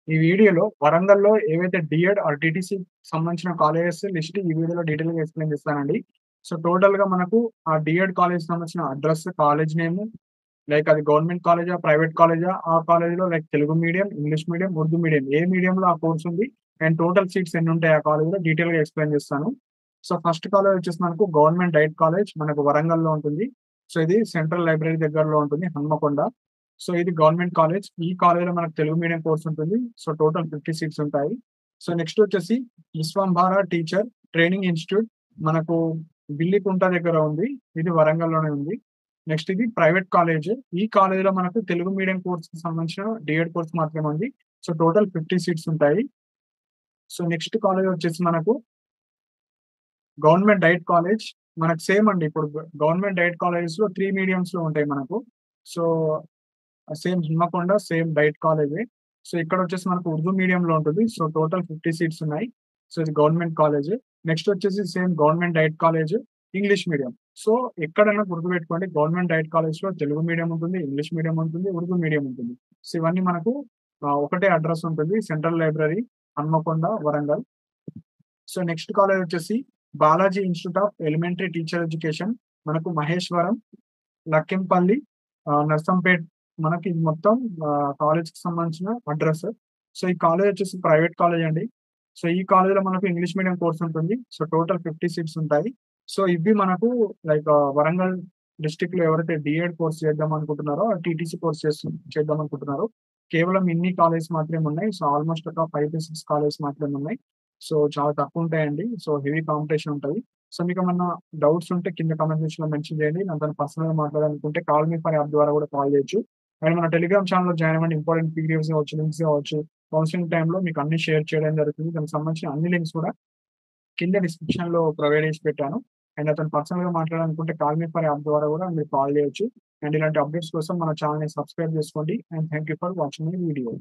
ఈ వీడియోలో వరంగల్‌లో ఏవైతే డీఎడ్ ఆర్ టీటీసీ సంబంధించిన కాలేజెస్ లిస్ట్ ఈ వీడియోలో డీటెయిల్‌గా ఎక్స్‌ప్లెయిన్ చేస్తానండి. సో, టోటల్‌గా మనకు ఆ డీఎడ్ కాలేజ్‌కి సంబంధించిన అడ్రెస్, కాలేజ్ నేము, లైక్ అది గవర్నమెంట్ కాలేజా, ప్రైవేట్ కాలేజా, ఆ కాలేజ్‌లో like Telugu medium, English medium, Urdu medium ఏ మీడియంలో ఆ కోర్స్ ఉంది అండ్ టోటల్ సీట్స్ ఎన్నుంటాయి ఆ కాలేజ్‌లో డీటెయిల్‌గా ఎక్స్‌ప్లెయిన్ చేస్తాను. సో, ఫస్ట్ కాలేజ్ వచ్చేసి మనకు గవర్నమెంట్ డైట్ కాలేజ్ మనకు వరంగల్‌లో ఉంటుంది. సో, ఇది సెంట్రల్ లైబ్రరీ దగ్గరలో ఉంటుంది హన్మకొండ. సో, ఇది గవర్నమెంట్ కాలేజ్. ఈ కాలేజ్‌లో మనకు తెలుగు మీడియం కోర్స్ ఉంటుంది. సో, టోటల్ 50 సీట్స్ ఉంటాయి. సో, నెక్స్ట్ వచ్చేసి విశ్వంభార టీచర్ ట్రైనింగ్ ఇన్‌స్టిట్యూట్ మనకు బిల్లికుంట దగ్గర ఉంది. ఇది వరంగల్‌లోనే ఉంది. నెక్స్ట్ ఇది ప్రైవేట్ కాలేజ్. ఈ కాలేజ్‌లో మనకు తెలుగు మీడియం కోర్స్‌కి సంబంధించిన డీఎడ్ కోర్స్ మాత్రమే ఉంది. సో, టోటల్ 50 సీట్స్ ఉంటాయి. సో, నెక్స్ట్ కాలేజ్ వచ్చేసి మనకు గవర్నమెంట్ డైట్ కాలేజ్. మనకు సేమ్ అండి. ఇప్పుడు గవర్నమెంట్ డైట్ కాలేజెస్‌లో 3 మీడియమ్స్‌లో ఉంటాయి మనకు. So, same Hanamkonda, same DIET కాలేజే. సో, ఇక్కడొచ్చేసి మనకు ఉర్దూ మీడియంలో ఉంటుంది. సో, టోటల్ 50 సీట్స్ ఉన్నాయి. సో, ఇది గవర్నమెంట్ కాలేజే. నెక్స్ట్ వచ్చేసి same government DIET college, English medium. So, ఎక్కడైనా గుర్తుపెట్టుకోండి గవర్నమెంట్ డైట్ కాలేజ్‌లో తెలుగు మీడియం ఉంటుంది, ఇంగ్లీష్ మీడియం ఉంటుంది, ఉర్దూ మీడియం ఉంటుంది. సో, ఇవన్నీ మనకు ఒకటే అడ్రెస్ ఉంటుంది. Central library, Hanamkonda, Warangal. So, next college వచ్చేసి Balaji institute of elementary teacher education. మనకు మహేశ్వరం, లక్కింపల్లి, నర్సంపేట్ మనకి ఇది మొత్తం కాలేజ్‌కి సంబంధించిన అడ్రెస్. సో, ఈ కాలేజ్ వచ్చేసి ప్రైవేట్ కాలేజ్ అండి. సో, ఈ కాలేజ్‌లో మనకు ఇంగ్లీష్ మీడియం కోర్స్ ఉంటుంది. సో, టోటల్ 50 సీట్స్ ఉంటాయి. సో, ఇవి మనకు లైక్ వరంగల్ డిస్ట్రిక్ట్‌లో ఎవరైతే డీఎడ్ కోర్స్ చేద్దాం అనుకుంటున్నారో, టీటీసీ కోర్స్ చేద్దాం అనుకుంటున్నారో, కేవలం ఇన్ని కాలేజెస్ మాత్రమే ఉన్నాయి. సో, ఆల్‌మోస్ట్ ఒక 5-6 కాలేజెస్ మాత్రమే ఉన్నాయి. సో, చాలా తక్కువుంటాయండి. సో, హెవీ కాంపిటీషన్ ఉంటది. సో, మీకేమన్నా డౌట్స్ ఉంటే కింద కామెంట్ సెక్షన్‌లో మెన్షన్ చేయండి. నాతోని పర్సనల్‌గా మాట్లాడాలనుకుంటే కాల్ మీ ఫర్ యాప్ ద్వారా కూడా కాల్ చేయొచ్చు. అండ్ మన టెలిగ్రామ్ ఛానెల్‌లో జాయిన్ అవ్వండి. ఇంపార్టెంట్ పీడిఎఫ్స్ కావచ్చు, లింక్స్ కావచ్చు, కౌన్సెలింగ్ టైమ్‌లో మీకు అన్నీ షేర్ చేయడం జరుగుతుంది. దానికి సంబంధించిన అన్ని లింక్స్ కూడా కింద డిస్క్రిప్షన్‌లో ప్రొవైడ్ చేసి పెట్టాను. అండ్ నాతోని పర్సనల్‌గా మాట్లాడాలనుకుంటే కాల్ మీ ఫర్ యాప్ ద్వారా కూడా మీరు కాల్ చేయొచ్చు. అండ్ ఇలాంటి అప్డేట్స్ కోసం మన ఛానెల్‌ని సబ్స్క్రైబ్ చేసుకోండి. And thank you for watching my video.